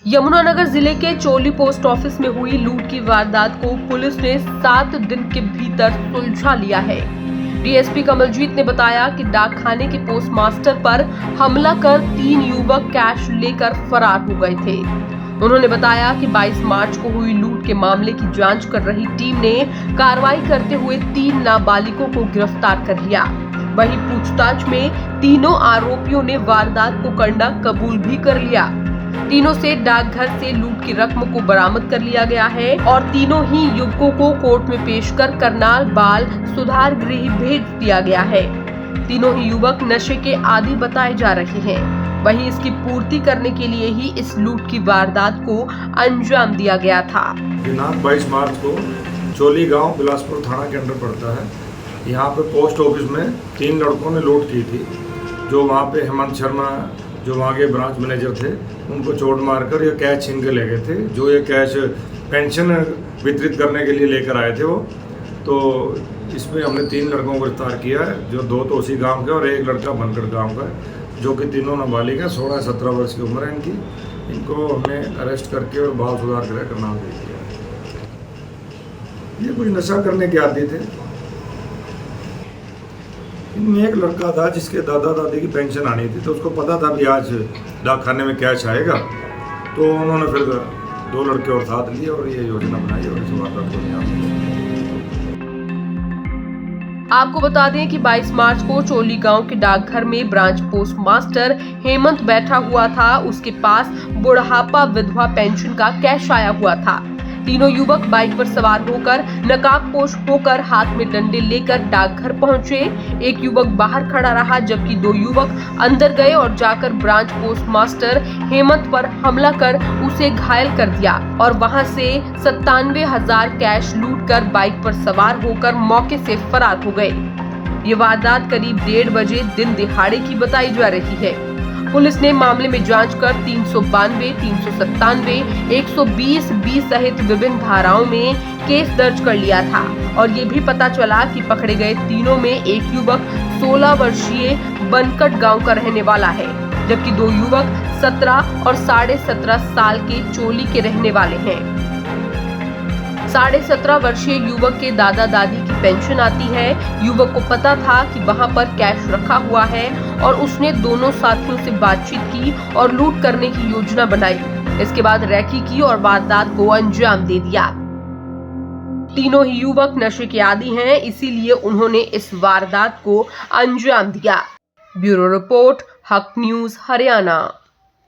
यमुनानगर जिले के चोली post office में हुई लूट की वारदात को पुलिस ने 7 दिन के भीतर सुलझा लिया है। डीएसपी कमलजीत ने बताया कि डाकखाने के पोस्टमास्टर पर हमला कर 3 युवक कैश लेकर फरार हो गए थे। उन्होंने बताया कि 22 मार्च को हुई लूट के मामले की जांच कर रही टीम ने कार्रवाई करते हुए 3 नाबालिगों को गिरफ्तार कर लिया। वहीं पूछताछ में तीनों आरोपियों ने वारदात को करना कबूल भी कर लिया। तीनों से डाकघर से लूट की रकम को बरामद कर लिया गया है और तीनों ही युवकों को कोर्ट में पेश कर करनाल बाल सुधार गृह भेज दिया गया है। तीनों ही युवक नशे के आदी बताए जा रहे हैं। वहीं इसकी पूर्ति करने के लिए ही इस लूट की वारदात को अंजाम दिया गया था। दिनांक 22 मार्च को चोली गांव बिलासपुर थाना के अंदर पड़ता है। यहाँ पे पोस्ट ऑफिस में 3 लड़कों ने लूट की थी। जो वहाँ पे हेमंत शर्मा जो वहाँ के ब्रांच मैनेजर थे, उनको चोट मारकर ये कैश छीन के ले गए थे। जो ये कैश पेंशन वितरित करने के लिए लेकर आए थे वो, तो इसमें हमने 3 लड़कों को गिरफ्तार किया है। जो 2 तो उसी गांव के और 1 लड़का बनगढ़ गांव का है, जो कि तीनों नाबालिग है। 16-17 वर्ष की उम्र है इनकी। इनको हमने अरेस्ट करके और बाल सुधार गृह करनाल दे दिया। ये कुछ नशा करने के आदी थे। इनमें एक लड़का था जिसके दादा दादी की पेंशन आनी थी, तो उसको पता था भी आज डाकखाने में कैश आएगा, तो उन्होंने फिर 2 लड़के और साथ लिए और ये योजना बनाई और इस वारदात को अंजाम। आपको बता दें कि 22 मार्च को चोली गांव के डाकघर में ब्रांच पोस्ट मास्टर हेमंत बैठा हुआ था। उसके पास बुढ़ापा विधवा पेंशन का कैश आया हुआ था। तीनों युवक बाइक पर सवार होकर नकाबपोश होकर हाथ में डंडे लेकर डाकघर पहुंचे। एक युवक बाहर खड़ा रहा, जबकि 2 युवक अंदर गए और जाकर ब्रांच पोस्ट मास्टर हेमंत पर हमला कर उसे घायल कर दिया और वहां से 97,000 कैश लूटकर बाइक पर सवार होकर मौके से फरार हो गए। ये वारदात करीब 1:30 बजे दिन दिहाड़े की बताई जा रही है। पुलिस ने मामले में जांच कर 392, 397, 120B सहित विभिन्न धाराओं में केस दर्ज कर लिया था और ये भी पता चला कि पकड़े गए तीनों में एक युवक 16 वर्षीय बनकट गांव का रहने वाला है, जबकि 2 युवक 17 और 17.5 साल के चोली के रहने वाले हैं। 17.5 वर्षीय युवक के दादा दादी की पेंशन आती है। युवक को पता था कि वहां पर कैश रखा हुआ है और उसने दोनों साथियों से बातचीत की और लूट करने की योजना बनाई। इसके बाद रैकी की और वारदात को अंजाम दे दिया। तीनों ही युवक नशे के आदी हैं, इसीलिए उन्होंने इस वारदात को अंजाम दिया। ब्यूरो रिपोर्ट, हक न्यूज, हरियाणा।